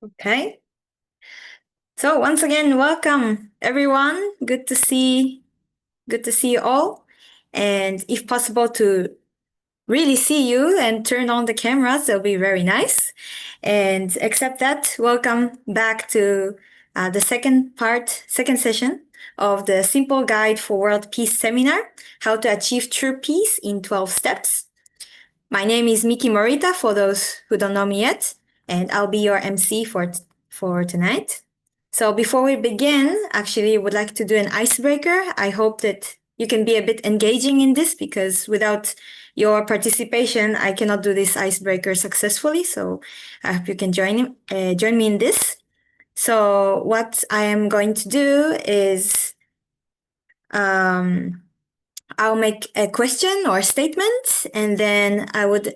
Okay. So once again, welcome everyone. Good to see you all. And if possible to really see you and turn on the cameras, that'll be very nice. And except that, welcome back to the second session of the Simple Guide for World Peace Seminar, How to Achieve True Peace in 12 Steps. My name is Miki Morita, for those who don't know me yet, and I'll be your MC for tonight. So before we begin, actually, I would like to do an icebreaker. I hope that you can be a bit engaging in this because without your participation, I cannot do this icebreaker successfully. So I hope you can join me in this. So what I am going to do is I'll make a question or statement, and then I would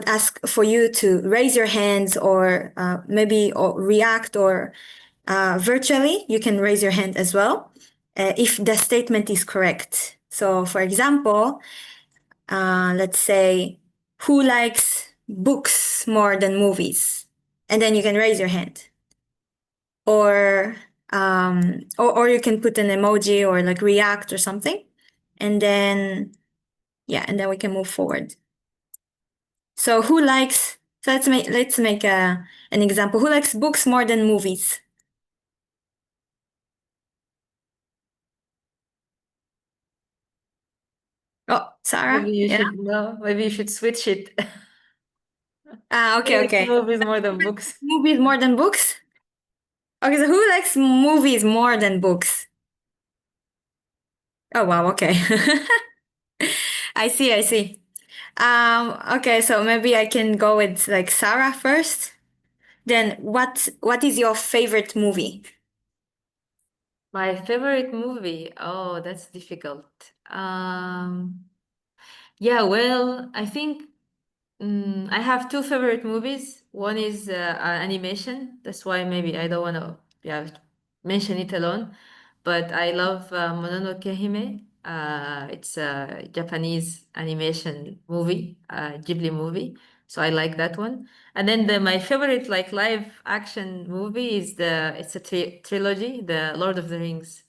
ask for you to raise your hands or maybe react or virtually, you can raise your hand as well if the statement is correct. So, for example, let's say, who likes books more than movies? And then you can raise your hand. Or you can put an emoji or like react or something. And then, and then we can move forward. So let's make an example. Who likes books more than movies? Oh, Sarah? Maybe you Yeah. should no. Maybe you should switch it. Okay, Like okay. movies more than books. Movies more than books? Okay, so who likes movies more than books? Oh, wow, okay. I see, I see. Okay, so maybe I can go with like Sarah first. Then what is your favorite movie? My favorite movie. Oh, that's difficult. Yeah, well, I think I have two favorite movies. One is animation. That's why maybe I don't want to mention it alone. But I love Mononoke Hime. It's a Japanese animation movie, Ghibli movie. So I like that one. And then my favorite like live action movie is it's a trilogy, The Lord of the Rings.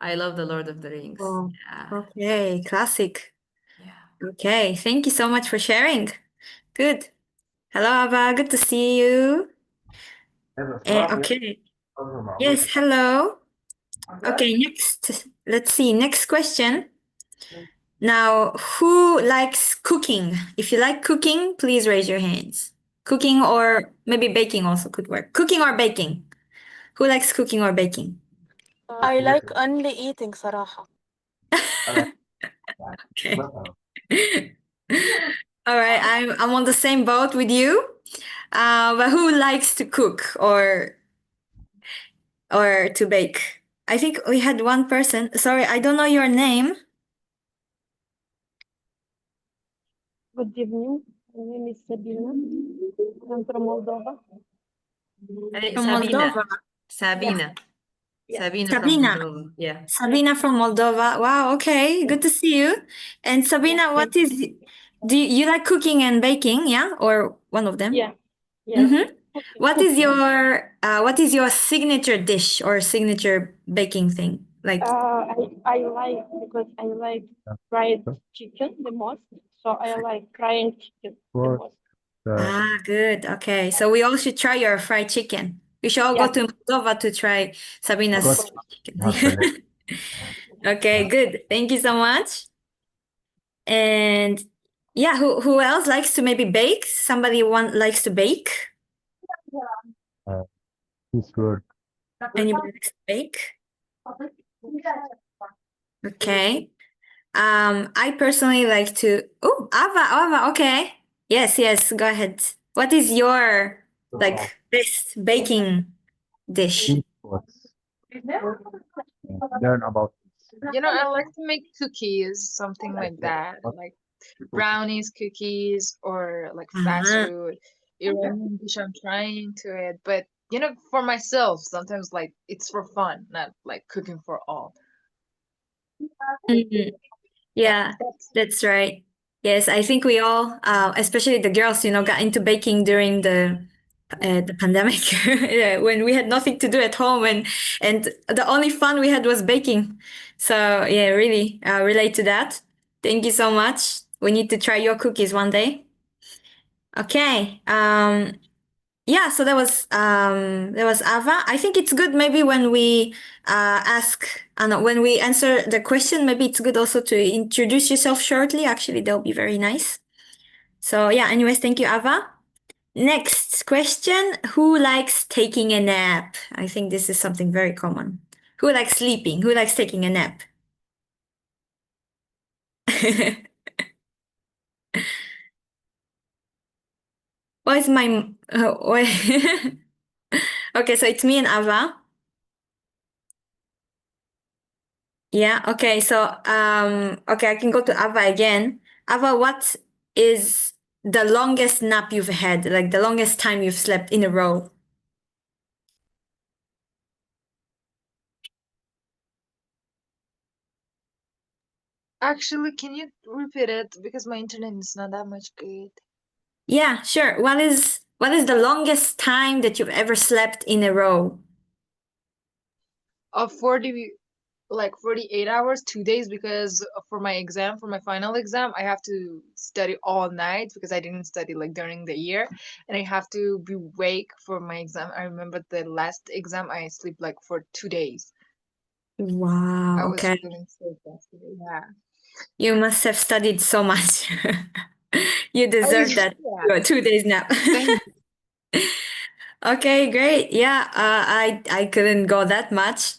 I love The Lord of the Rings. Oh, Yeah. okay, classic. Yeah. Okay, thank you so much for sharing. Good. Hello, Ava. Good to see you. Okay. Yes, hello. Okay, next. Let's see. Next question. Now, who likes cooking? If you like cooking, please raise your hands. Cooking or maybe baking also could work. Cooking or baking? Who likes cooking or baking? I like only eating صراحة. Okay. All right, I'm on the same boat with you. But who likes to cook or to bake? I think we had one person. Sorry, I don't know your name. Good evening. My name is Sabina. I'm from Moldova. From Sabina. Moldova. Sabina. Yes. Sabina from Sabina. Moldova. Yeah. Sabina from Moldova. Wow, okay. Good to see you. And Sabina, do you like cooking and baking, yeah? Or one of them? Yeah. Yes. Mm-hmm. Okay. What is your signature dish or signature baking thing? Like I like because I like fried chicken the most. So I like frying chicken the most. good. Okay. So we all should try your fried chicken. We should all go Yeah. to Moldova to try Sabina's Of course. chicken. Okay, good. Thank you so much. And yeah, who else likes to maybe bake? Somebody likes to bake? This word. Anybody likes to bake? Okay. I personally like to. Oh, Ava. Okay. Yes, yes. Go ahead. What is your like best baking dish? What's learn about You know, I like to make cookies, something like that, like brownies, cookies, or like fast Uh-huh. food. Iranian dish I'm trying to it, but for myself, sometimes like it's for fun, not like cooking for all. Mhm. Yeah, that's right. Yes, I think we all, especially the girls, got into baking during the the pandemic when we had nothing to do at home and the only fun we had was baking. So yeah, really relate to that. Thank you so much. We need to try your cookies one day. Okay. Yeah, so that was Ava. I think it's good maybe when we no, when we answer the question, maybe it's good also to introduce yourself shortly. Actually, that'll be very nice. So yeah, anyways, thank you, Ava. Next question. Who likes taking a nap? I think this is something very common. Who likes sleeping? Who likes taking a nap? What is my Okay, so it's me and Ava. Yeah, okay. So okay, I can go to Ava again. Ava, what is the longest nap you've had? Like the longest time you've slept in a row? Actually, can you repeat it? Because my internet is not that much good. Yeah, sure. What is the longest time that you've ever slept in a row? 40, like 48 hours, 2 days, because for my exam, for my final exam, I have to study all night because I didn't study like during the year, and I have to be awake for my exam. I remember the last exam I sleep like for 2 days. I Wow, was okay. feeling so yesterday. Yeah. You must have studied so much. You I deserve that yeah. 2 days nap. Thank you. Okay, great. Yeah, I couldn't go that much.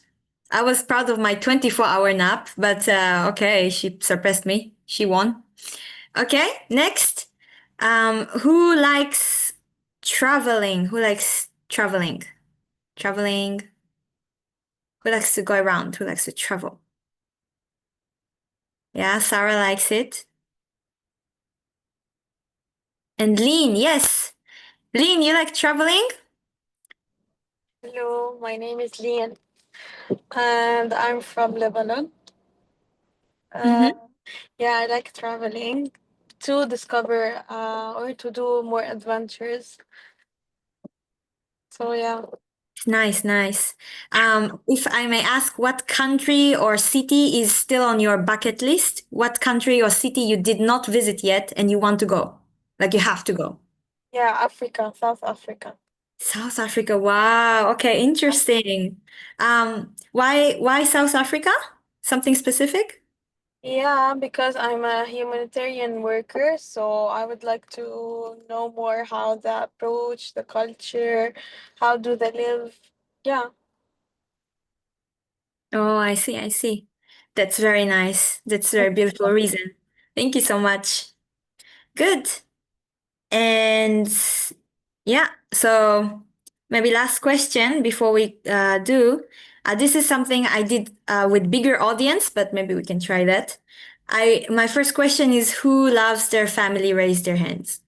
I was proud of my 24-hour nap, but okay, she surpassed me. She won. Okay, next. Who likes traveling? Who likes traveling? Traveling. Who likes to go around? Who likes to travel? Yeah, Sarah likes it. And Lean, yes. Lean, you like traveling? Hello, my name is Lian and I'm from Lebanon. Uh, yeah, I like traveling to discover or to do more adventures. So yeah, Nice, nice. If I may ask, what country or city is still on your bucket list? What country or city you did not visit yet and you want to go? Like you have to go. yeah, Africa, South Africa. South Africa. Wow. Okay, interesting. Why South Africa? Something specific? Yeah, because I'm a humanitarian worker, so I would like to know more how they approach the culture, how do they live. Yeah. Oh, I see, I see. That's very nice. That's a very beautiful reason. Thank you so much. Good. And yeah, so maybe last question before we do. This is something I did with bigger audience, but maybe we can try that. My first question is who loves their family? Raise their hands.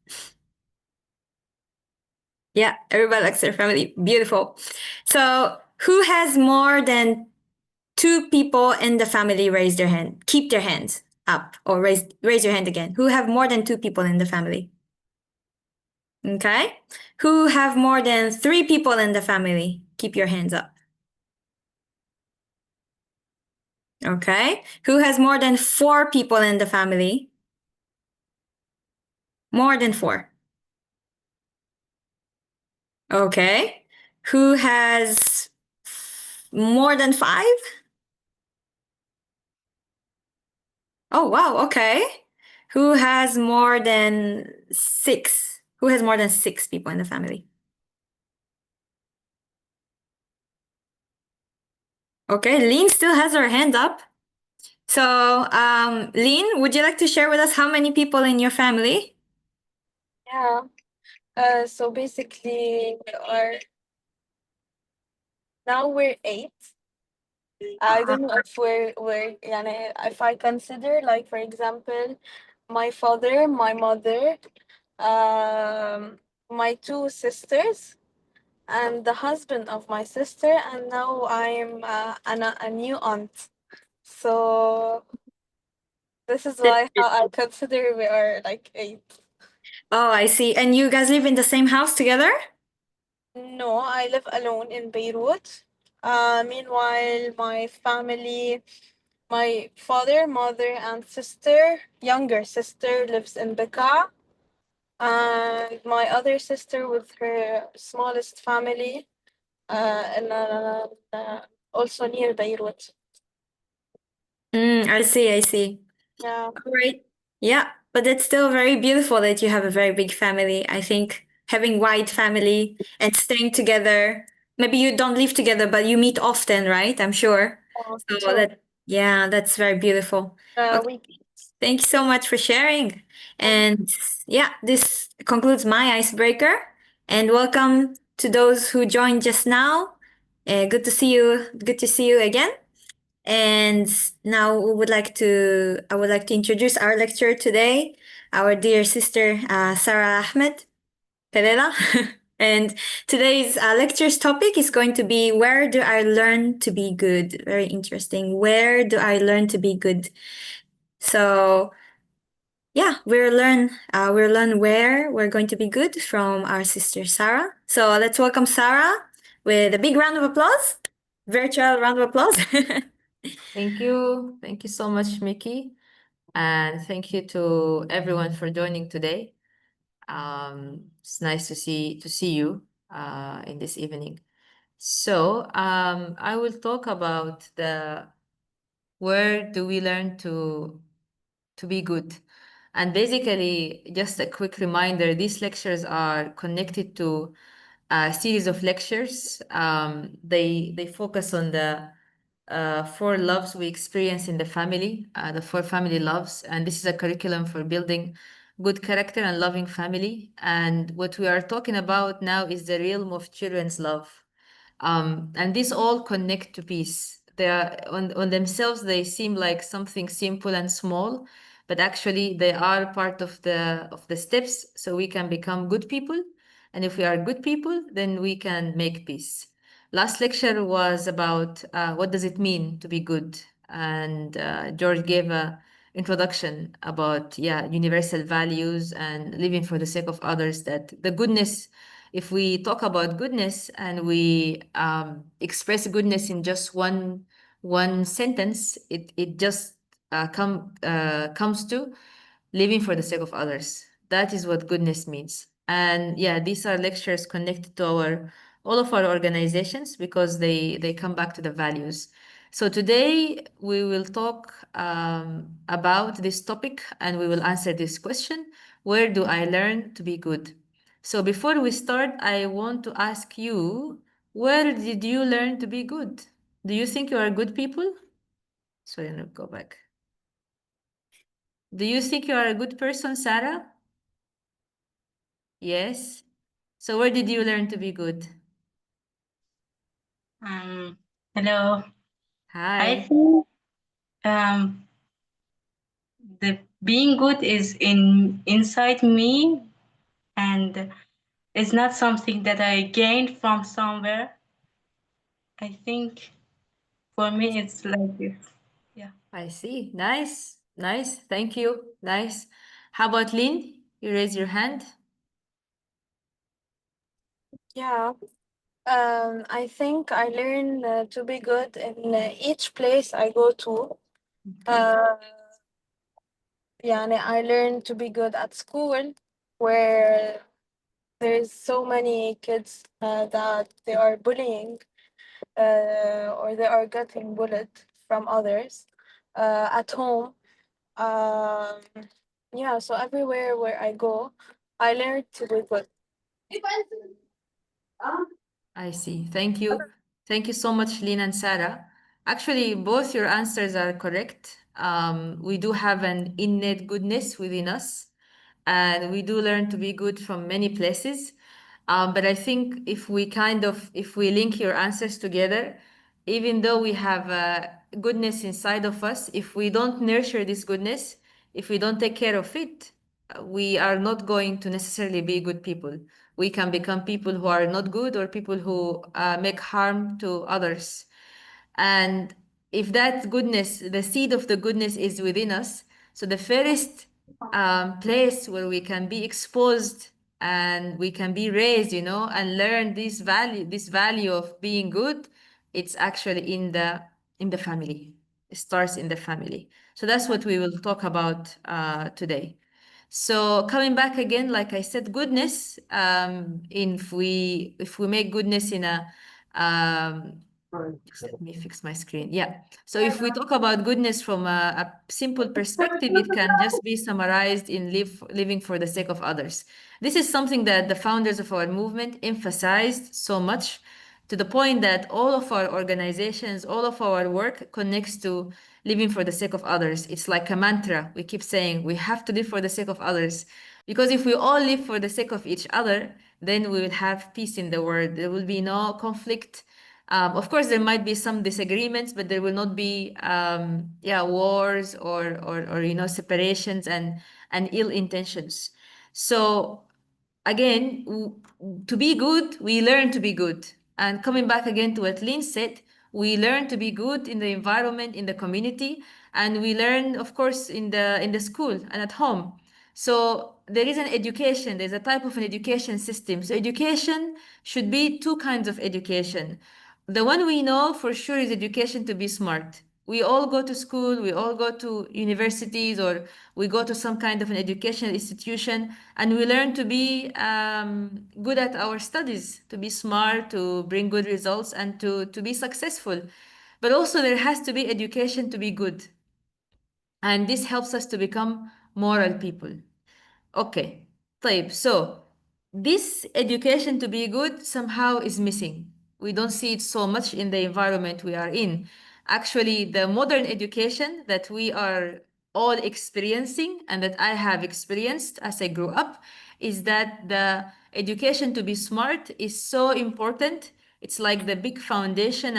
Yeah, everybody likes their family. Beautiful. So who has more than two people in the family? Raise their hand. Keep their hands up or raise your hand again. Who have more than two people in the family? Okay. Who have more than three people in the family? Keep your hands up. Okay. Who has more than four people in the family? More than four. Okay. Who has more than five? Oh, wow. Okay. Who has more than six? Who has more than six people in the family? Okay. Lean still has her hand up. So, Lean, would you like to share with us how many people in your family? Yeah. So basically we're eight. I don't know if we're يعني, if I consider like for example my father, my mother, my two sisters and the husband of my sister, and now I'm a new aunt. So this is why how I consider we are like eight. Oh, I see. And you guys live in the same house together? No, I live alone in Beirut. Meanwhile, my family, my father, mother, and sister, younger sister, lives in Bekaa. And my other sister with her smallest family, also near Beirut. I see, I see. Yeah. Great. Yeah, but it's still very beautiful that you have a very big family. I think having wide family and staying together. Maybe you don't live together, but you meet often, right? I'm sure. So True. that, yeah, that's very beautiful. Okay, We thank you so much for sharing. And yeah, this concludes my icebreaker. And welcome to those who joined just now. Good to see you. Good to see you again. And now I would like to introduce our lecturer today, our dear sister Sarah Ahmed Pereira. And today's lecture's topic is going to be where do I learn to be good? Very interesting. Where do I learn to be good? So yeah, we'll learn where we're going to be good from our sister Sarah. So let's welcome Sarah with a big round of applause. Virtual round of applause. Thank you. Thank you so much, Mickey. And thank you to everyone for joining today. It's nice to see you in this evening. So I will talk about the where do we learn to be good. And basically, just a quick reminder, these lectures are connected to a series of lectures. They focus on the four loves we experience in the family, the four family loves. And this is a curriculum for building good character and loving family. And what we are talking about now is the realm of children's love. And these all connect to peace. They are on themselves, they seem like something simple and small, but actually they are part of the steps so we can become good people. And if we are good people, then we can make peace. Last lecture was about what does it mean to be good, and George gave a introduction about universal values and living for the sake of others. That the goodness, if we talk about goodness and we express goodness in just one sentence, it just comes to living for the sake of others. That is what goodness means. And yeah, these are lectures connected to our all of our organizations because they come back to the values. So today we will talk about this topic and we will answer this question: where do I learn to be good? So before we start, I want to ask you, where did you learn to be good? Do you think you are good people? Sorry, I'm gonna go back. Do you think you are a good person, Sarah? Yes. So where did you learn to be good? Hello. I Hi. think um, the being good is inside me, and it's not something that I gained from somewhere. I think for me it's like this. Yeah. I see. Nice. Nice. Thank you. Nice. How about Lynn? You raise your hand. Yeah. I think I learn to be good in each place I go to. Uh, I learn to be good at school, where there's so many kids that they are bullying or they are getting bullied from others. At home, um, so everywhere where I go, I learn to be good. I see. Thank you. Thank you so much, Lynn and Sarah. Actually, both your answers are correct. We do have an innate goodness within us, and we do learn to be good from many places. But I think if we link your answers together, even though we have goodness inside of us, if we don't nurture this goodness, if we don't take care of it, we are not going to necessarily be good people. We can become people who are not good or people who make harm to others. And if that goodness, the seed of the goodness is within us, so the first place where we can be exposed and we can be raised, and learn this value of being good. It's actually in the family. It starts in the family. So that's what we will talk about today. So coming back again, like I said, goodness. If we make goodness in a just let me fix my screen. Yeah. So if we talk about goodness from a simple perspective, it can just be summarized in living for the sake of others. This is something that the founders of our movement emphasized so much, to the point that all of our organizations, all of our work connects to living for the sake of others. It's like a mantra. We keep saying we have to live for the sake of others. Because if we all live for the sake of each other, then we will have peace in the world. There will be no conflict. Of course, there might be some disagreements, but there will not be, wars or separations and ill intentions. So again, to be good, we learn to be good. And coming back again to what Lynn said, we learn to be good in the environment, in the community, and we learn, of course, in the school and at home. So there is an education, there's a type of an education system. So education should be two kinds of education. The one we know for sure is education to be smart. We all go to school, we all go to universities, or we go to some kind of an educational institution, and we learn to be good at our studies, to be smart, to bring good results, and to be successful. But also, there has to be education to be good. And this helps us to become moral people. Okay, طيب. So this education to be good somehow is missing. We don't see it so much in the environment we are in. Actually, the modern education that we are all experiencing and that I have experienced as I grew up is that the education to be smart is so important. It's like the big foundation,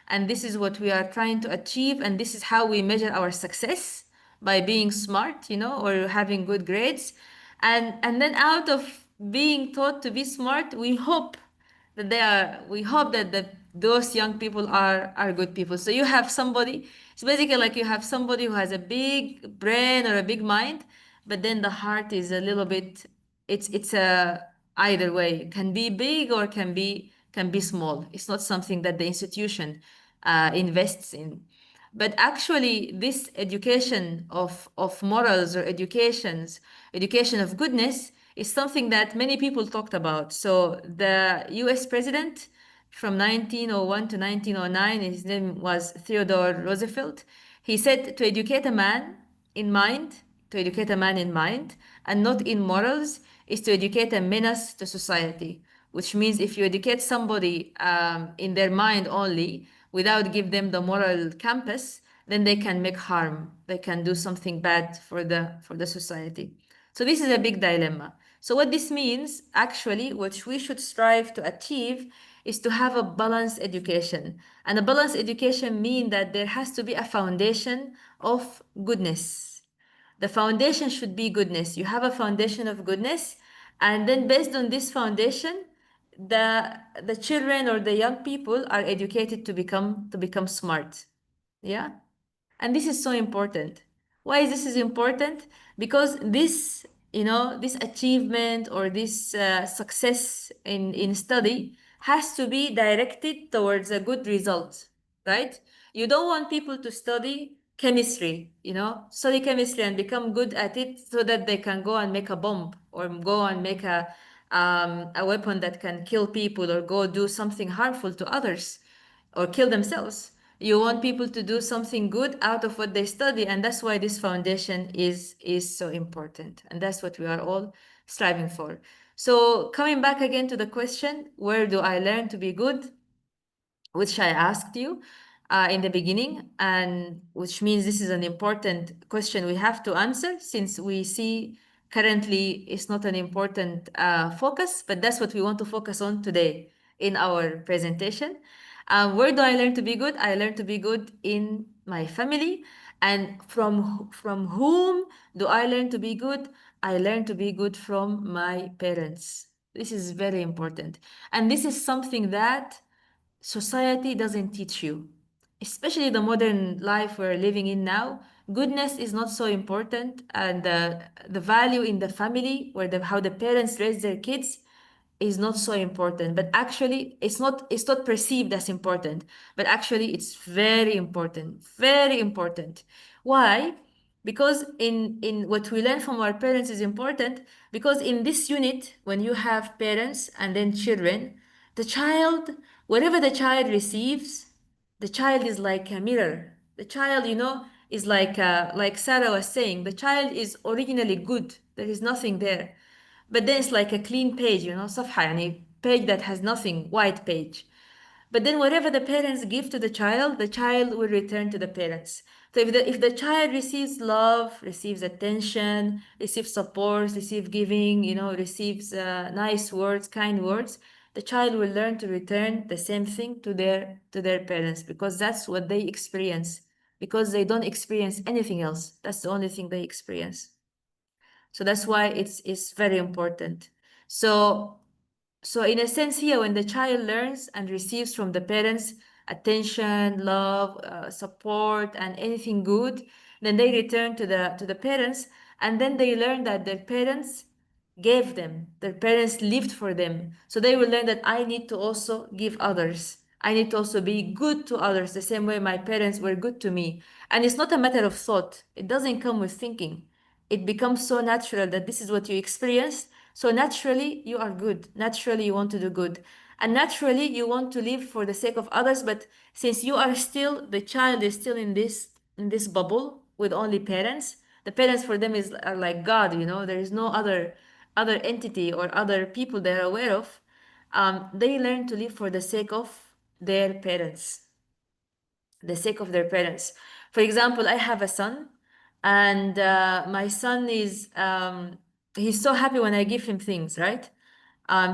and this is what we are trying to achieve, and this is how we measure our success, by being smart, or having good grades. And then out of being taught to be smart, we hope that those young people are good people. So you have somebody, it's basically like you have somebody who has a big brain or a big mind, but then the heart is a little bit, it's a either way. It can be big or can be small. It's not something that the institution invests in. But actually, this education of morals, or education of goodness, is something that many people talked about. So the US president from 1901 to 1909, his name was Theodore Roosevelt. He said to educate a man in mind, to educate a man in mind, and not in morals, is to educate a menace to society. Which means if you educate somebody in their mind only, without give them the moral compass, then they can make harm. They can do something bad for the society. So this is a big dilemma. So what this means, actually, what we should strive to achieve is to have a balanced education. And a balanced education means that there has to be a foundation of goodness. The foundation should be goodness. You have a foundation of goodness, and then based on this foundation, the children or the young people are educated to become smart. Yeah. And this is so important. Why is this is important? Because this achievement or this success in study has to be directed towards a good result, right? You don't want people to study chemistry, study chemistry and become good at it so that they can go and make a bomb, or go and make a weapon that can kill people, or go do something harmful to others, or kill themselves. You want people to do something good out of what they study, and that's why this foundation is so important, and that's what we are all striving for. So coming back again to the question, where do I learn to be good, which I asked you in the beginning, and which means this is an important question we have to answer, since we see currently it's not an important focus, but that's what we want to focus on today in our presentation. Where do I learn to be good? I learn to be good in my family. And from whom do I learn to be good? I learn to be good from my parents. This is very important. And this is something that society doesn't teach you, especially the modern life we're living in now. goodness is not so important, and the value in the family, where how the parents raise their kids, is not so important. But actually, it's not perceived as important, but actually it's very important, very important. Why? Because in what we learn from our parents is important, because in this unit, when you have parents and then children, the child, whatever the child receives, the child is like a mirror. The child, is like Sarah was saying, the child is originally good. There is nothing there. But then it's like a clean page, صفحة يعني page that has nothing, white page. But then whatever the parents give to the child will return to the parents. So if the child receives love, receives attention, receives support, receives giving, receives nice words, kind words, the child will learn to return the same thing to their parents, because that's what they experience. Because they don't experience anything else. That's the only thing they experience. So that's why it's very important. So in a sense here, when the child learns and receives from the parents attention, love, support, and anything good, then they return to the parents, and then they learn that their parents gave them, their parents lived for them. So they will learn that I need to also give others. I need to also be good to others the same way my parents were good to me. And it's not a matter of thought. It doesn't come with thinking. It becomes so natural that this is what you experience. So naturally, you are good. Naturally, you want to do good. And naturally, you want to live for the sake of others. But since the child is still in this bubble with only parents, the parents for them are like God, there is no other entity or other people they're aware of. They learn to live for the sake of their parents, the sake of their parents. For example, I have a son, and my son he's so happy when I give him things, right?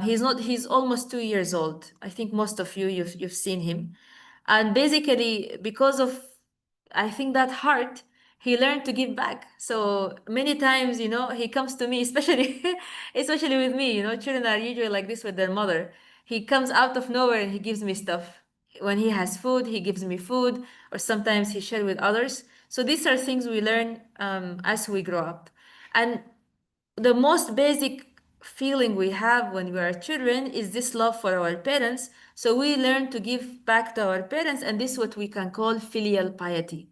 He's almost 2 years old. I think most of you've seen him. And basically, because of, I think, that heart, he learned to give back. So many times, he comes to me, especially especially with me, children are usually like this with their mother. He comes out of nowhere and he gives me stuff. When he has food, he gives me food, or sometimes he shares with others. So these are things we learn as we grow up. And the most basic feeling we have when we are children is this love for our parents. So we learn to give back to our parents, and this is what we can call filial piety.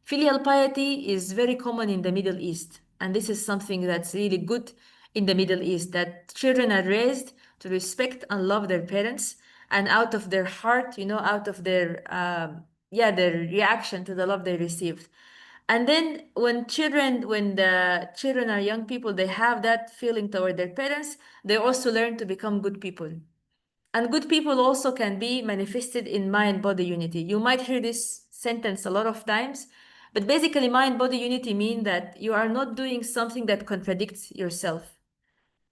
Filial piety is very common in the Middle East, and this is something that's really good in the Middle East, that children are raised to respect and love their parents, and out of their heart, out of their reaction to the love they received. And then when the children are young people, they have that feeling toward their parents, they also learn to become good people. And good people also can be manifested in mind-body unity. You might hear this sentence a lot of times, but basically mind-body unity means that you are not doing something that contradicts yourself.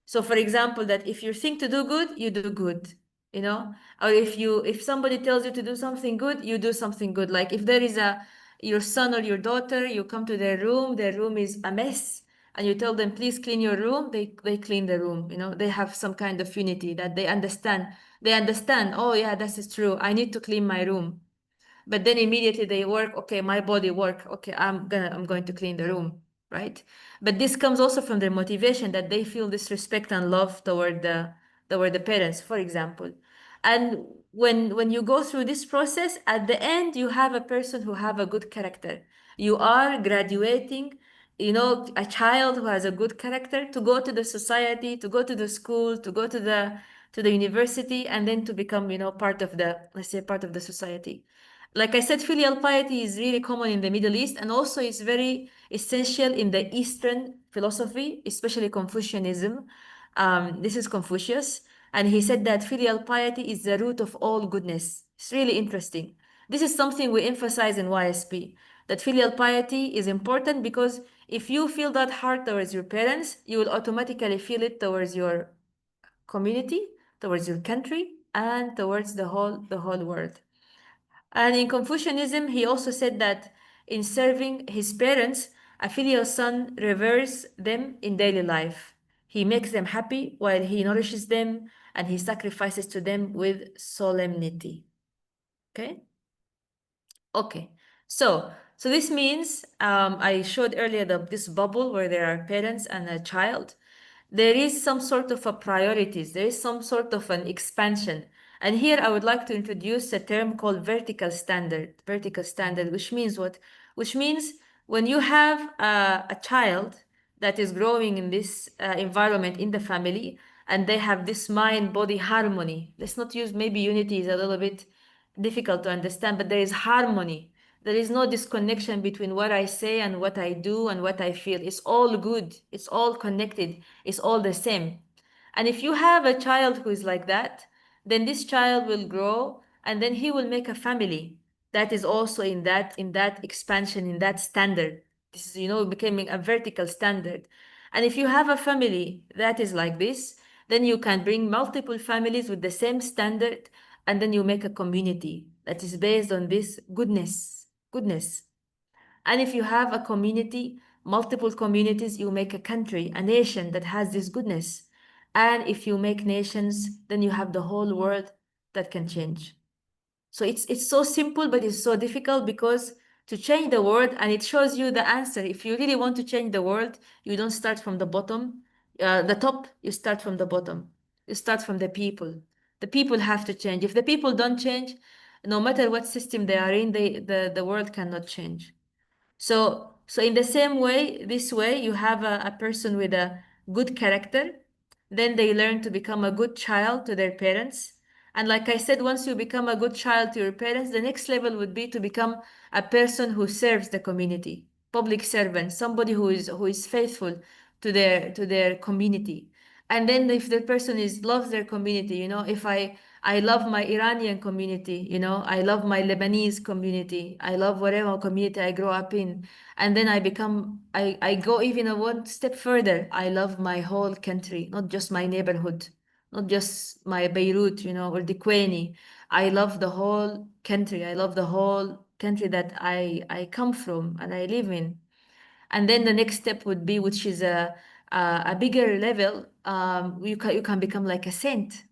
So for example, that if you think to do good, you do good, or if somebody tells you to do something good, you do something good. Like if there is your son or your daughter, you come to their room is a mess, and you tell them, please clean your room, they clean the room. They have some kind of unity that they understand. They understand, oh yeah, this is true. I need to clean my room. But then immediately they work, okay, my body work, okay, I'm going to clean the room, right? But this comes also from their motivation, that they feel this respect and love toward the parents, for example. And when you go through this process, at the end you have a person who have a good character. You are graduating, a child who has a good character to go to the society, to go to the school, to go to the university, and then to become, part of let's say, part of the society. Like I said, filial piety is really common in the Middle East, and also is very essential in the Eastern philosophy, especially Confucianism. This is Confucius, and he said that filial piety is the root of all goodness. It's really interesting. This is something we emphasize in YSP, that filial piety is important, because if you feel that heart towards your parents, you will automatically feel it towards your community, towards your country, and towards the whole world. And in Confucianism, he also said that in serving his parents, a filial son reveres them in daily life. He makes them happy while he nourishes them, and he sacrifices to them with solemnity. Okay? Okay. So So this means I showed earlier this bubble where there are parents and a child. There is some sort of a priorities. There is some sort of an expansion. And here I would like to introduce a term called vertical standard. Vertical standard, which means what? Which means when you have a child that is growing in this environment in the family, and they have this mind-body harmony. Let's not use, maybe unity is a little bit difficult to understand, but there is harmony. There is no disconnection between what I say and what I do and what I feel. It's all good. It's all connected. It's all the same. And if you have a child who is like that, then this child will grow and then he will make a family that is also in that expansion, in that standard. This is, becoming a vertical standard. And if you have a family that is like this, then you can bring multiple families with the same standard, and then you make a community that is based on this goodness. And if you have a community, multiple communities, you make a country, a nation that has this goodness. And if you make nations, then you have the whole world that can change. So it's so simple, but it's so difficult because to change the world, and it shows you the answer. If you really want to change the world, you don't start from the bottom, the top, you start from the bottom. You start from the people. The people have to change. If the people don't change, no matter what system they are in, the world cannot change. So in the same way, this way, you have a person with a good character, then they learn to become a good child to their parents. And like I said, once you become a good child to your parents, the next level would be to become a person who serves the community, public servant, somebody who is faithful to their community. And then if the person loves their community, if I love my Iranian community, I love my Lebanese community, I love whatever community I grow up in. And then I go even one step further. I love my whole country, not just my neighborhood, not just my Beirut, or Dikwani. I love the whole country. I love the whole country that I come from and I live in. And then the next step would be, which is a bigger level, you can become like a saint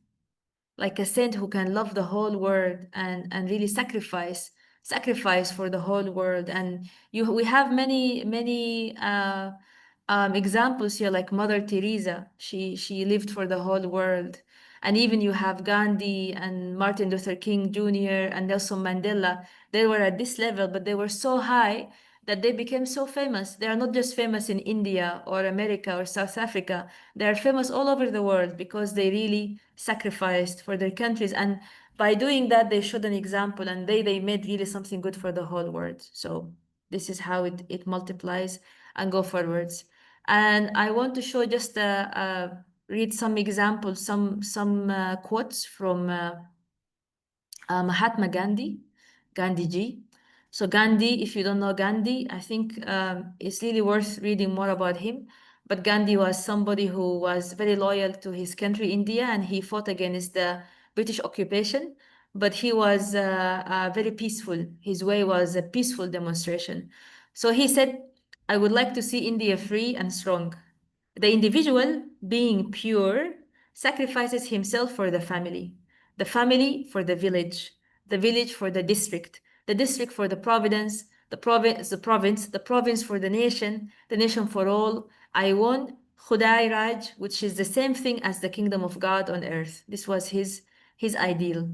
who can love the whole world and really sacrifice for the whole world. And we have many examples here, like Mother Teresa. She lived for the whole world. And even you have Gandhi and Martin Luther King Jr. and Nelson Mandela. They were at this level, but they were so high that they became so famous. They are not just famous in India or America or South Africa. They are famous all over the world because they really sacrificed for their countries. And by doing that, they showed an example, and they made really something good for the whole world. So this is how it multiplies and go forwards. And I want to show just read some examples, some quotes from Mahatma Gandhi ji. So Gandhi, if you don't know Gandhi, I think it's really worth reading more about him. But Gandhi was somebody who was very loyal to his country, India, and he fought against the British occupation. But he was very peaceful. His way was a peaceful demonstration. So he said, I would like to see India free and strong. The individual, being pure, sacrifices himself for the family for the village for the district for the province, the province for the nation for all. I want Khudai Raj, which is the same thing as the kingdom of God on earth. This was his ideal.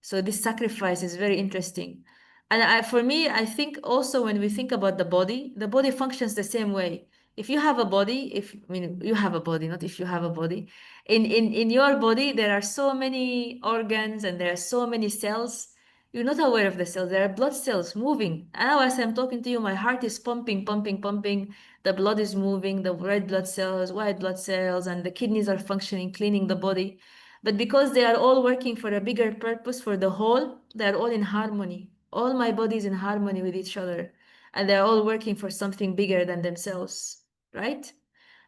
So this sacrifice is very interesting. And for me, I think also when we think about the body functions the same way. If you have a body, you have a body, not if you have a body. In your body, there are so many organs and there are so many cells. You're not aware of the cells. There are blood cells moving. And now as I'm talking to you, my heart is pumping, pumping, pumping. The blood is moving, the red blood cells, white blood cells, and the kidneys are functioning, cleaning the body. But because they are all working for a bigger purpose, for the whole, they're all in harmony. All my body is in harmony with each other. And they're all working for something bigger than themselves, right?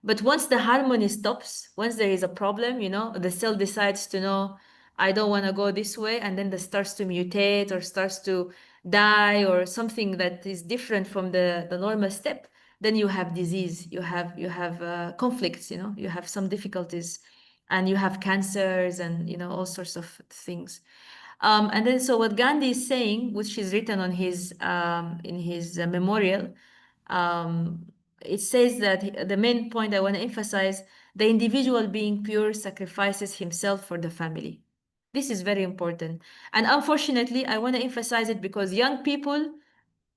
But once the harmony stops, once there is a problem, the cell decides to know, I don't want to go this way, and then it starts to mutate or starts to die or something that is different from the normal step, then you have disease, you have conflicts, you have some difficulties, and you have cancers and all sorts of things. And then, so what Gandhi is saying, which is written on his in his memorial, it says that the main point I want to emphasize: the individual being pure sacrifices himself for the family. This is very important, and unfortunately, I want to emphasize it because young people,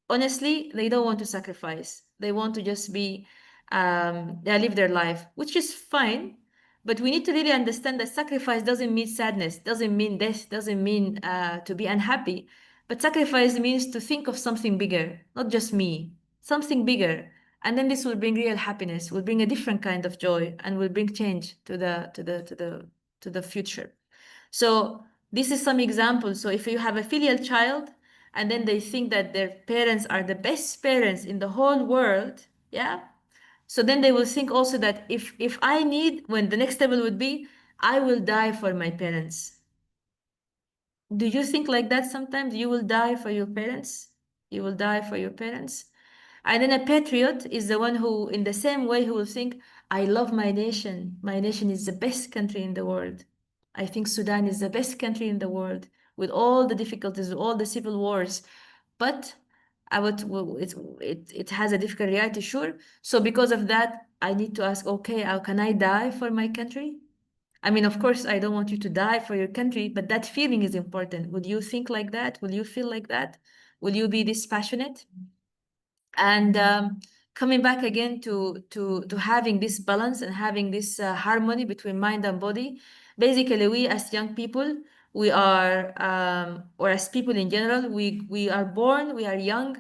honestly, they don't want to sacrifice. They want to just be, they live their life, which is fine. But we need to really understand that sacrifice doesn't mean sadness, doesn't mean death, doesn't mean to be unhappy. But sacrifice means to think of something bigger, not just me, something bigger. And then this will bring real happiness, will bring a different kind of joy, and will bring change to the future. So this is some examples. So if you have a filial child and then they think that their parents are the best parents in the whole world, yeah. So then they will think also that if I need, when the next level would be, I will die for my parents. Do you think like that sometimes? You will die for your parents? You will die for your parents? And then a patriot is the one who, in the same way, who will think, I love my nation. My nation is the best country in the world. I think Sudan is the best country in the world, with all the difficulties, all the civil wars. But I would, well, it has a difficult reality, sure. So because of that, I need to ask, okay, how can I die for my country? I mean, of course, I don't want you to die for your country, but that feeling is important. Would you think like that? Will you feel like that? Will you be this passionate? And coming back again to having this balance and having this harmony between mind and body. Basically, we as young people, we are, or as people in general, we are born, we are young.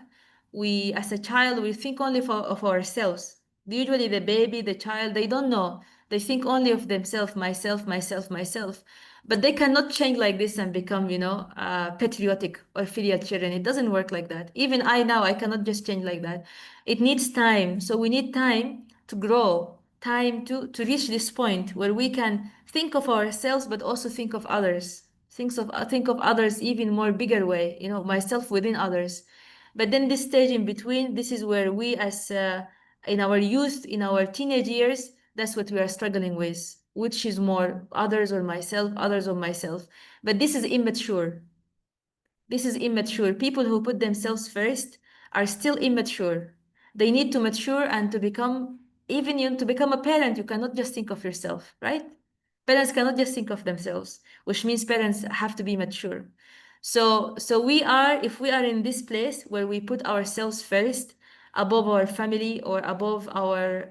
We, as a child, we think only of ourselves. Usually the baby, the child, they don't know. They think only of themselves, myself, myself, myself. But they cannot change like this and become, patriotic or filial children. It doesn't work like that. Even I now, I cannot just change like that. It needs time. So we need time to grow, time to reach this point where we can think of ourselves, but also think of others. Think of others even more bigger way, myself within others. But then this stage in between, this is where we as in our youth, in our teenage years, that's what we are struggling with, which is more others or myself, others or myself. But this is immature. This is immature. People who put themselves first are still immature. They need to mature and to become, even to become a parent, you cannot just think of yourself, right? Parents cannot just think of themselves, which means parents have to be mature. So we are, if we are in this place where we put ourselves first above our family or above our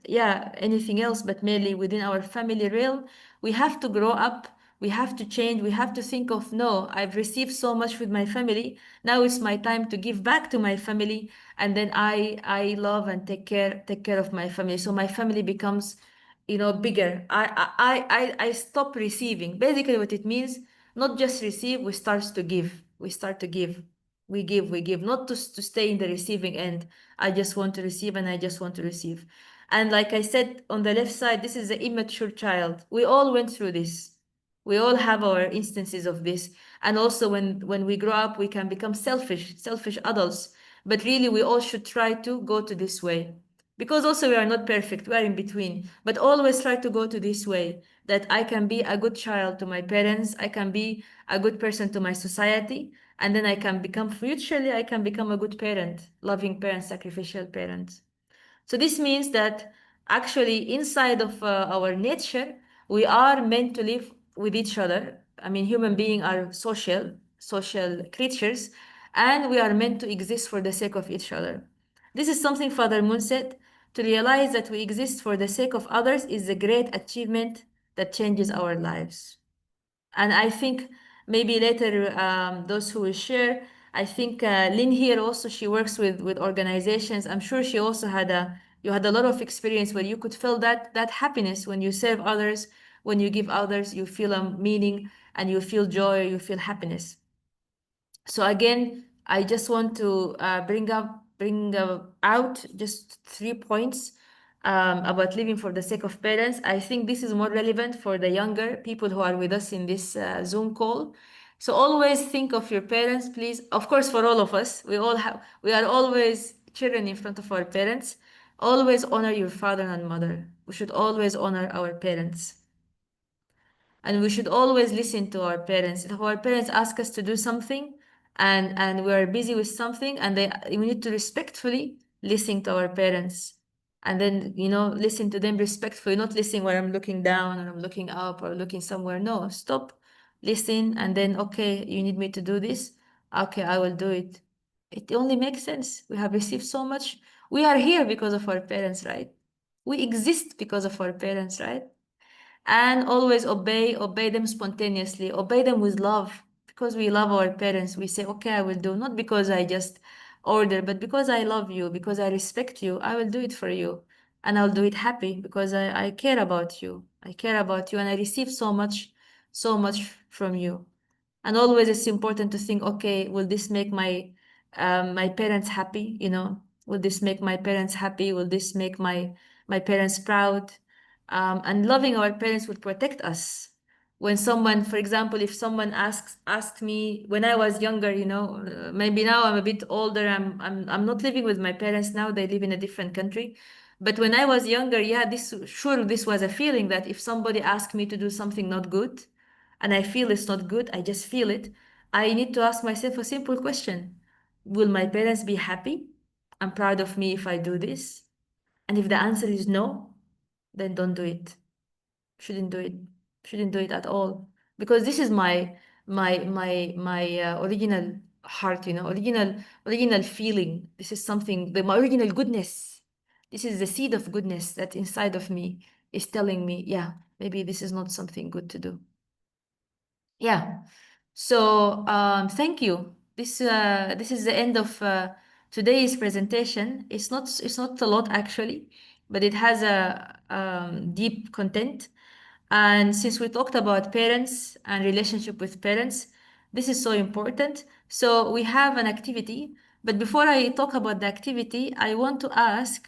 anything else, but mainly within our family realm, we have to grow up, we have to change, we have to think of, no, I've received so much with my family, now it's my time to give back to my family, and then I love and take care of my family, so my family becomes bigger. I stop receiving. Basically what it means, not just receive, we start to give. We start to give. We give, not to stay in the receiving end. I just want to receive and I just want to receive. And like I said, on the left side, this is the immature child. We all went through this. We all have our instances of this. And also when we grow up, we can become selfish adults. But really, we all should try to go to this way. Because also we are not perfect, we are in between. But always try to go to this way, that I can be a good child to my parents, I can be a good person to my society, and then I can become, futurely, I can become a good parent, loving parent, sacrificial parent. So this means that actually inside of our nature, we are meant to live with each other. I mean, human beings are social creatures, and we are meant to exist for the sake of each other. This is something Father Moon said. To realize that we exist for the sake of others is a great achievement that changes our lives. And I think maybe later those who will share, I think Lynn here also, she works with organizations. I'm sure she also you had a lot of experience where you could feel that happiness when you serve others, when you give others, you feel a meaning and you feel joy, you feel happiness. So again, I just want to bring out just 3 points about living for the sake of parents. I think this is more relevant for the younger people who are with us in this Zoom call. So always think of your parents, please. Of course, for all of us, we are always children in front of our parents. Always honor your father and mother. We should always honor our parents. And we should always listen to our parents. If our parents ask us to do something and we are busy with something, and we need to respectfully listen to our parents. And then, listen to them respectfully, not listen where I'm looking down or I'm looking up or looking somewhere. No, stop, listen, and then, okay, you need me to do this? Okay, I will do it. It only makes sense. We have received so much. We are here because of our parents, right? We exist because of our parents, right? And always obey them spontaneously, obey them with love, because we love our parents. We say, okay, I will do, not because I just order, but because I love you, because I respect you, I will do it for you. And I'll do it happy because I care about you. I care about you, and I receive so much from you. And always it's important to think, okay, will this make my parents happy? Will this make my parents happy? Will this make my parents proud? And loving our parents will protect us. When someone, for example, if someone asked me when I was younger, maybe now I'm a bit older. I'm not living with my parents now. They live in a different country. But when I was younger, yeah, this was a feeling that if somebody asked me to do something not good, and I feel it's not good, I just feel it, I need to ask myself a simple question. Will my parents be happy and proud of me if I do this? And if the answer is no, then don't do it. Shouldn't do it. Shouldn't do it at all. Because this is my original heart, original feeling. This is something, my original goodness. This is the seed of goodness that inside of me is telling me, yeah, maybe this is not something good to do. Yeah. So thank you. This is the end of today's presentation. It's not a lot actually, but it has a deep content. And since we talked about parents and relationship with parents, this is so important. So we have an activity, but before I talk about the activity, I want to ask,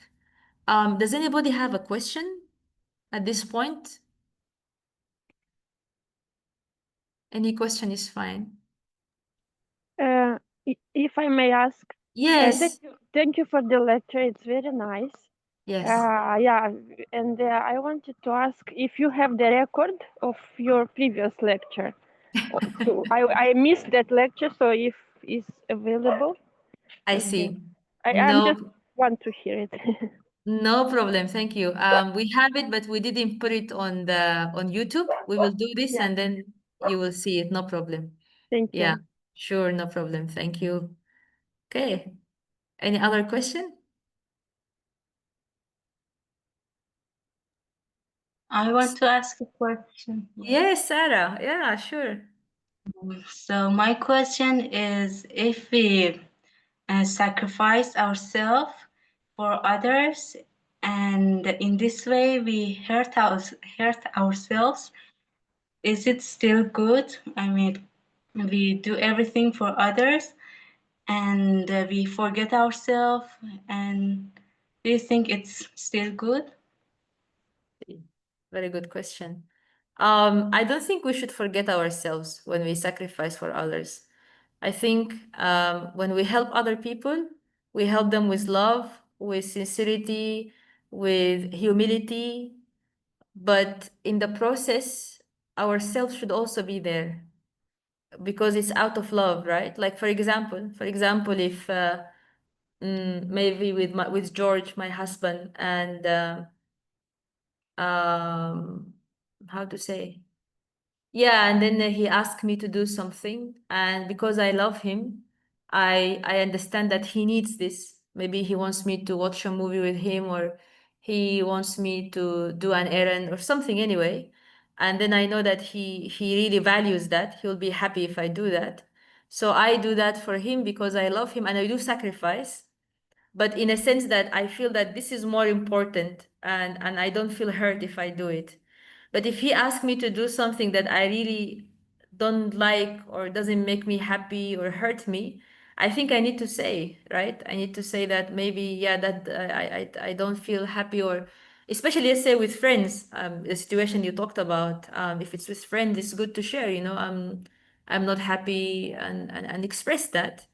does anybody have a question at this point? Any question is fine. If I may ask, Yes. thank you for the lecture. It's very nice. Yes. Yeah, and I wanted to ask if you have the record of your previous lecture. I missed that lecture, so if it's available, I would be. see. I'm just No, want to hear it. no problem. Thank you. We have it, but we didn't put it on YouTube. We will do this Yeah, and then you will see it. No problem. thank Yeah, you. sure, no problem. Thank you. Okay. Any other question? I want to ask a question. Yes, Sarah. Yeah, sure. So my question is, if we sacrifice ourselves for others, and in this way we hurt ourselves, is it still good? I mean, we do everything for others, and we forget ourselves. And do you think it's still good? Very good question. I don't think we should forget ourselves when we sacrifice for others. I think when we help other people, we help them with love, with sincerity, with humility, but in the process, ourselves should also be there because it's out of love, right? Like for example, if maybe with George, my husband, and um, how to say? Yeah, and then he asked me to do something, and because I love him, I understand that he needs this. Maybe he wants me to watch a movie with him, or he wants me to do an errand or something anyway. And then I know that he really values that. He'll be happy if I do that. So I do that for him because I love him and I do sacrifice, but in a sense that I feel that this is more important, and I don't feel hurt if I do it. But if he asks me to do something that I really don't like or doesn't make me happy or hurt me, I think I need to say, right? I need to say that maybe, yeah, that I don't feel happy, or especially let's say with friends, the situation you talked about. If it's with friends, it's good to share, I'm not happy, and express that,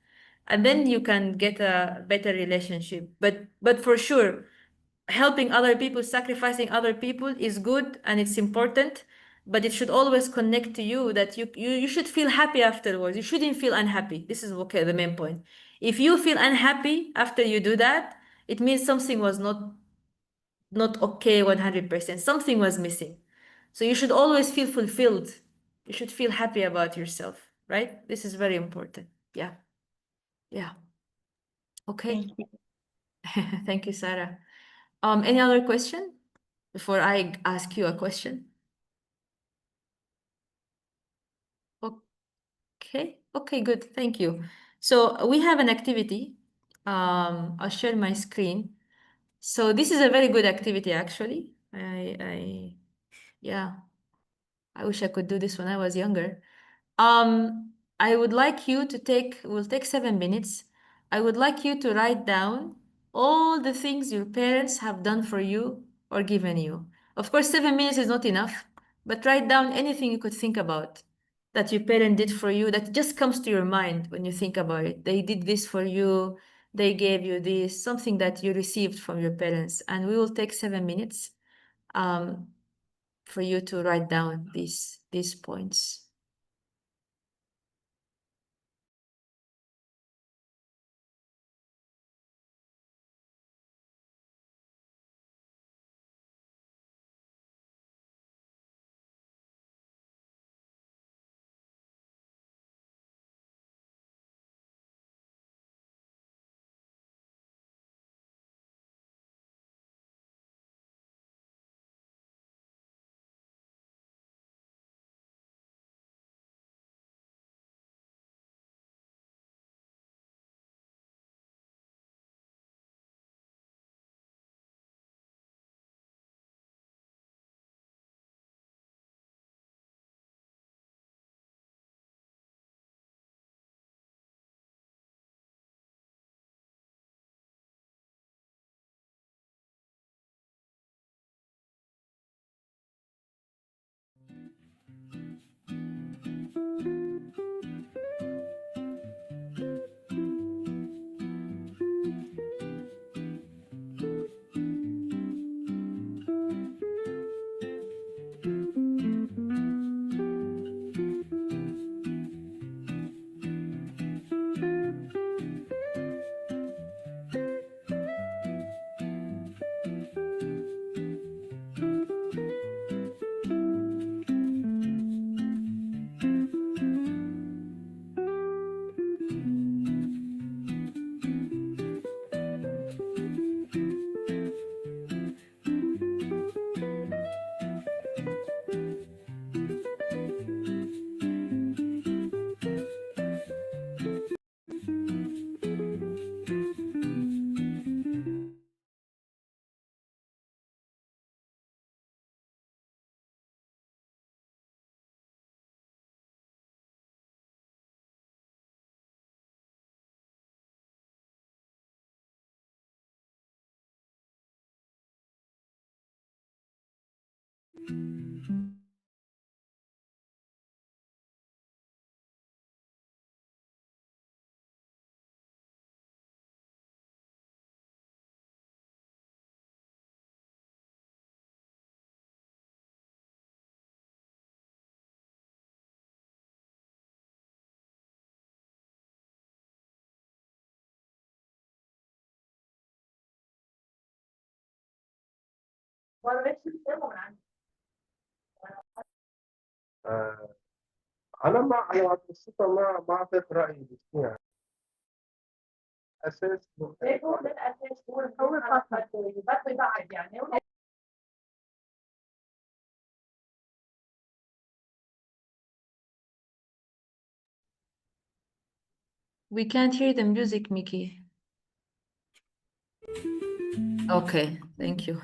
and then you can get a better relationship. But for sure, helping other people, sacrificing other people is good and it's important, but it should always connect to you that you should feel happy afterwards. You shouldn't feel unhappy. This is okay, the main point. If you feel unhappy after you do that, it means something was not okay 100%. Something was missing. So you should always feel fulfilled. You should feel happy about yourself, right? This is very important. Yeah. Yeah. Okay. Thank you. Thank you, Sarah. Any other question before I ask you a question? Okay. Okay, good. Thank you. So we have an activity. I'll share my screen. So this is a very good activity, actually. Yeah, I wish I could do this when I was younger. I would like you to we'll take 7 minutes. I would like you to write down all the things your parents have done for you or given you. Of course, 7 minutes is not enough, but write down anything you could think about that your parent did for you that just comes to your mind when you think about it. They did this for you, they gave you this, something that you received from your parents. And we will take 7 minutes for you to write down these points. أنا مع يعني الصفة ما أعطيك رأيي يعني أساس We can't hear the music, Mickey. Okay, thank you.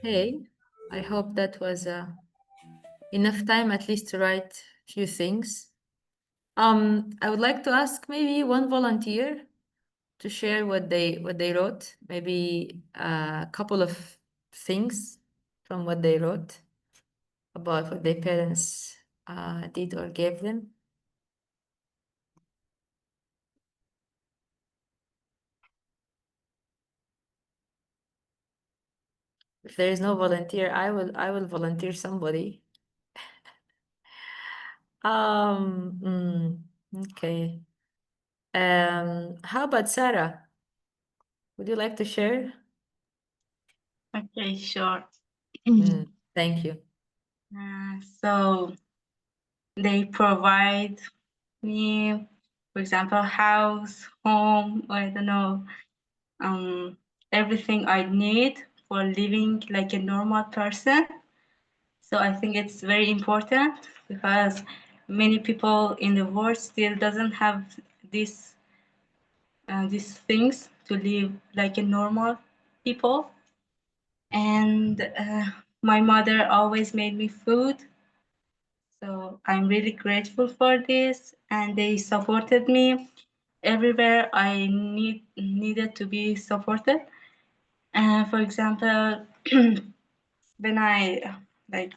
Okay. I hope that was enough time at least to write a few things. I would like to ask maybe one volunteer to share what they wrote, maybe a couple of things from what they wrote about what their parents did or gave them. If there is no volunteer, I will volunteer somebody. Okay. How about Sarah? Would you like to share? Okay, sure. Thank you. So they provide me, for example, house, home, or I don't know, everything I need for living like a normal person. So I think it's very important because many people in the world still doesn't have this these things to live like a normal people. And my mother always made me food. So I'm really grateful for this, and they supported me everywhere I needed to be supported. For example, when I like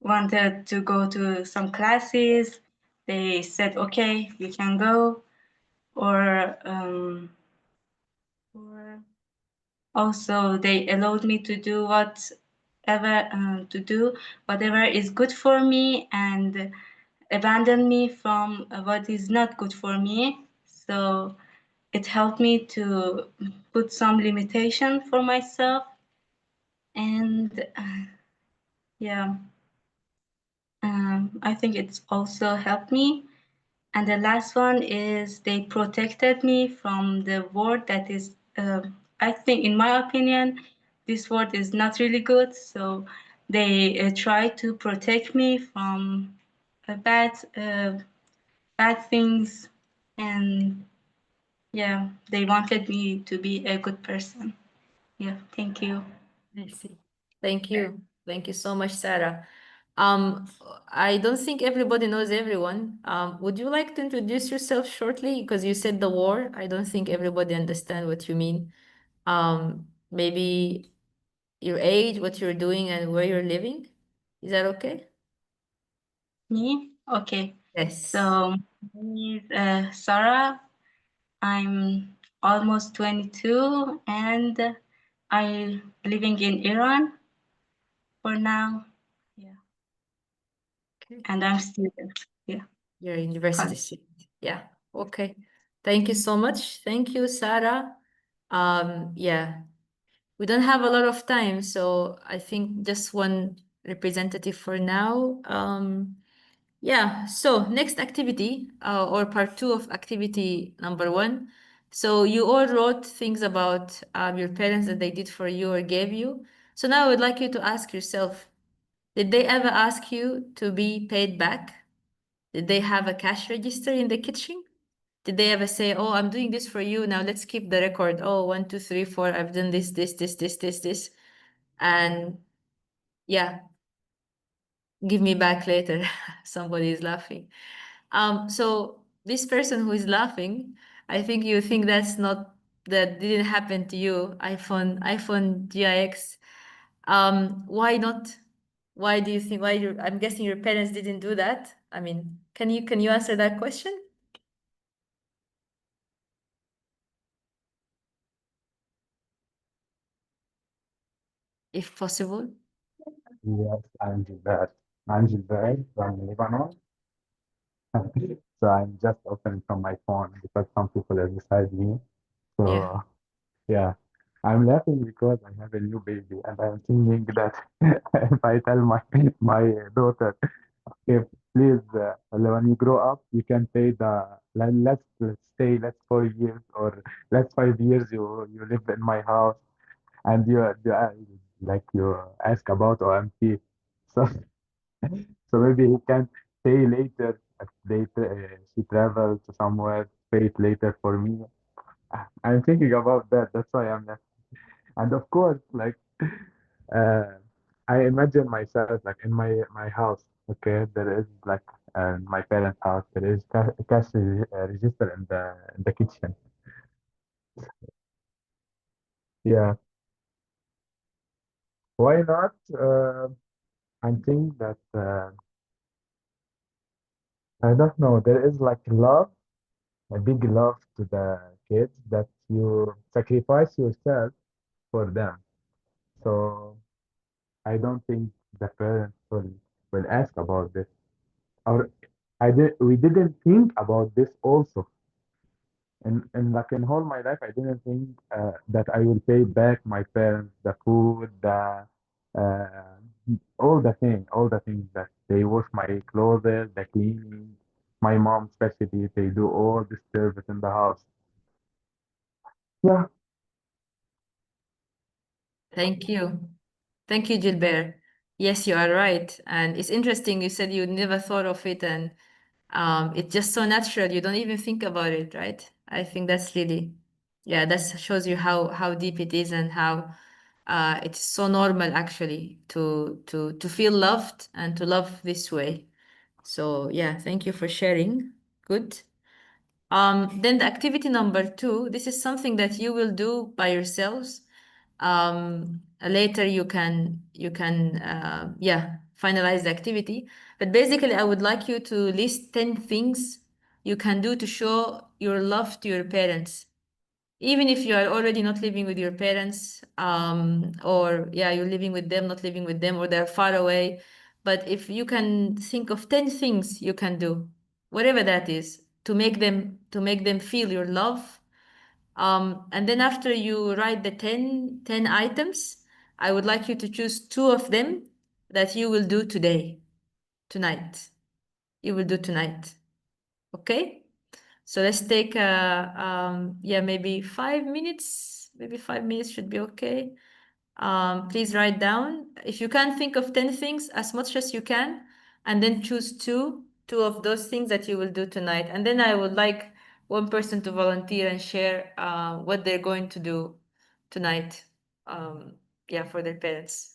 wanted to go to some classes, they said, "Okay, you can go," or also they allowed me to do whatever is good for me and abandon me from what is not good for me. So it helped me to put some limitation for myself. And yeah, I think it's also helped me. And the last one is they protected me from the word that is, I think, in my opinion, this word is not really good. So they try to protect me from bad things, and yeah, they wanted me to be a good person. Yeah, thank you. I see. Thank you. Thank you so much, Sarah. Um, I don't think everybody knows everyone. Would you like to introduce yourself shortly? Because you said the war. I don't think everybody understand what you mean. Maybe your age, what you're doing, and where you're living. Is that okay? Me? Okay. Yes. So my name is Sarah. I'm almost 22 and I'm living in Iran for now. Yeah. Okay. And I'm student. Yeah. You're a university College. student. Yeah. Okay. Thank you so much. Thank you, Sarah. Yeah. We don't have a lot of time, so I think just one representative for now. Yeah, so next activity, or part two of activity number one. So you all wrote things about your parents that they did for you or gave you. So now I would like you to ask yourself, did they ever ask you to be paid back? Did they have a cash register in the kitchen? Did they ever say, "Oh, I'm doing this for you. Now let's keep the record. Oh, 1, 2, 3, 4. I've done this, and yeah, give me back later." Somebody is laughing. So this person who is laughing, I think you think that didn't happen to you. iPhone GIX. Why not? Why do you think? I'm guessing your parents didn't do that. I mean, can you answer that question, if possible? Yes, I'm Gilbert. I'm Gilbert from Lebanon. So I'm just opening from my phone because some people are beside me. Yeah. So yeah, I'm laughing because I have a new baby and I'm thinking that if I tell my daughter, if please, when you grow up, you can pay let's say let's 4 years or let's 5 years you live in my house and like you ask about OMT. So so maybe he can pay later if she travel to somewhere, pay it later for me. I'm thinking about that. That's why I'm not. And of course, like Uh, I imagine myself like in my house. Okay, there is like my parents' house. There is register in the kitchen. Yeah, why not? I think that I don't know. There is like love, a big love to the kids that you sacrifice yourself for them. So I don't think the parents will ask about this. Or we didn't think about this also. And like in all my life, I didn't think that I will pay back my parents the food, uh, all the things that they wash my clothes, the cleaning. My mom, especially, they do all the service in the house. Yeah, Thank you. Thank you, Gilbert. Yes, you are right. And it's interesting, you said you never thought of it, and it's just so natural. You don't even think about it, right? I think that's really, yeah, that shows you how deep it is and how it's so normal actually to feel loved and to love this way. So yeah, thank you for sharing. Good. Then the activity number two, this is something that you will do by yourselves. Later you can yeah, finalize the activity. But basically, I would like you to list 10 things you can do to show your love to your parents, even if you are already not living with your parents, or yeah, you're living with them, not living with them, or they're far away. But if you can think of 10 things you can do, whatever that is, to make them feel your love. And then after you write the 10 items, I would like you to choose two of them that you will do today, tonight. You will do tonight. Okay? So let's take yeah, maybe 5 minutes. Maybe 5 minutes should be okay. Please write down. If you can think of 10 things, as much as you can, and then choose two of those things that you will do tonight. And then I would like one person to volunteer and share what they're going to do tonight. Yeah, for their parents.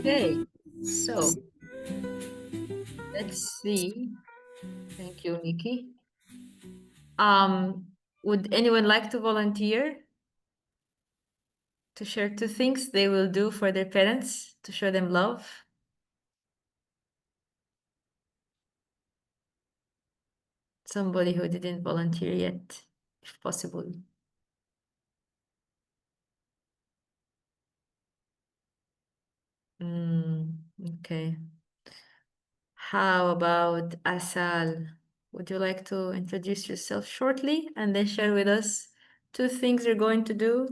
Okay, so let's see. Thank you, Nikki. Would anyone like to volunteer to share 2 things they will do for their parents to show them love? Somebody who didn't volunteer yet, if possible. Okay. How about Asal? Would you like to introduce yourself shortly and then share with us 2 things you're going to do?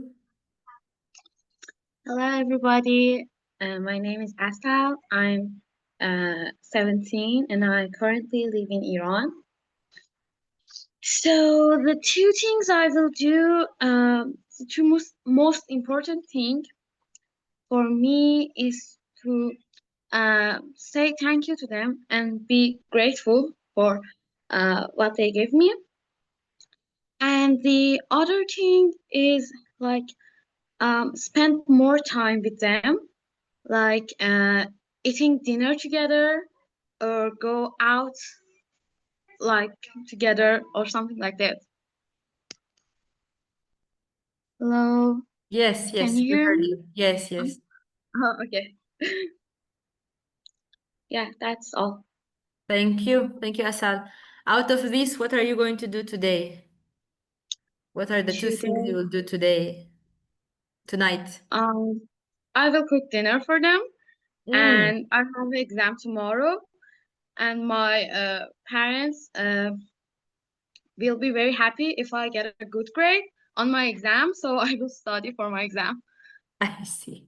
Hello, everybody. My name is Asal. I'm 17 and I currently live in Iran. So the 2 things I will do, the 2 most important thing for me is to say thank you to them and be grateful for what they gave me. And the other thing is like spend more time with them, like eating dinner together or go out like together or something like that. Hello, Yes, can yes, you we hear heard me? you. Yes, yes. Oh, okay. Yeah, that's all. Thank you. Thank you, Asal. Out of this, what are you going to do today? What are the 2 things you Today, will do today, tonight? I will cook dinner for them, Mm, and I have an exam tomorrow, and my parents will be very happy if I get a good grade on my exam, so I will study for my exam. I see.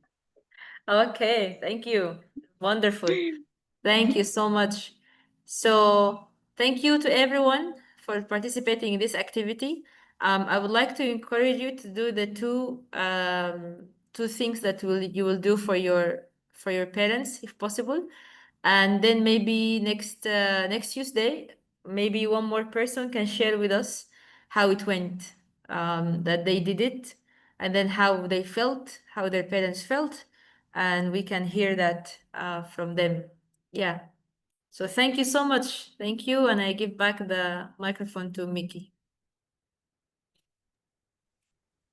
Okay, thank you. Wonderful. Thank you so much. So, thank you to everyone for participating in this activity. I would like to encourage you to do the 2 things that you will do for your parents, if possible, and then maybe next Tuesday, maybe one more person can share with us how it went, that they did it, and then how they felt, how their parents felt, and we can hear that from them. Yeah. So thank you so much. Thank you. And I give back the microphone to Mickey.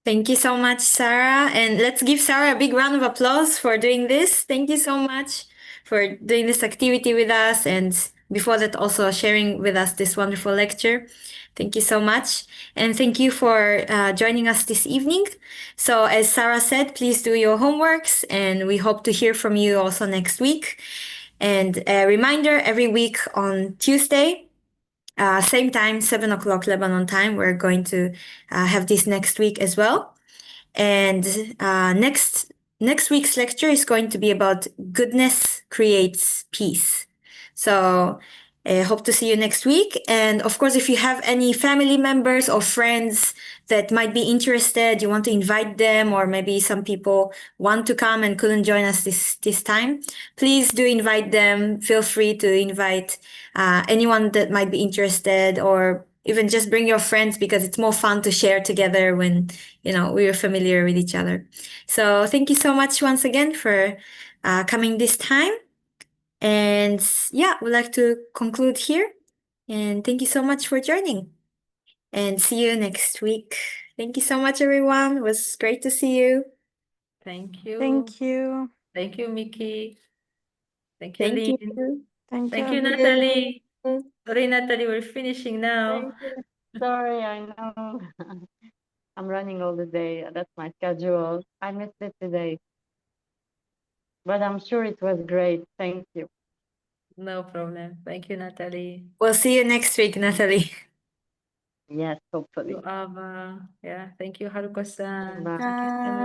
Thank you so much, Sarah. And let's give Sarah a big round of applause for doing this. Thank you so much for doing this activity with us. And before that, also sharing with us this wonderful lecture. Thank you so much. And thank you for joining us this evening. So, as Sarah said, please do your homeworks. And we hope to hear from you also next week. And a reminder, every week on Tuesday, same time, 7 o'clock Lebanon time, we're going to have this next week as well. And next week's lecture is going to be about goodness creates peace. So I hope to see you next week. And of course, if you have any family members or friends that might be interested, you want to invite them, or maybe some people want to come and couldn't join us this time, please do invite them. Feel free to invite anyone that might be interested, or even just bring your friends, because it's more fun to share together when we're familiar with each other. So thank you so much once again for coming this time. And yeah, we'd like to conclude here. And thank you so much for joining. And see you next week. Thank you so much, everyone. It was great to see you. Thank you. Thank you. Thank you, Mickey. Thank you, Thank Lynn. you. Thank Thank you. you, Natalie. Sorry, Natalie, we're finishing now. Thank you. Sorry, I know. I'm running all the day. That's my schedule. I missed it today. But I'm sure it was great. Thank you. No problem. Thank you, Natalie. We'll see you next week, Natalie. Yes, hopefully. To Ava. Yeah, thank you, Haruko-san. Bye. Thank you, Samir.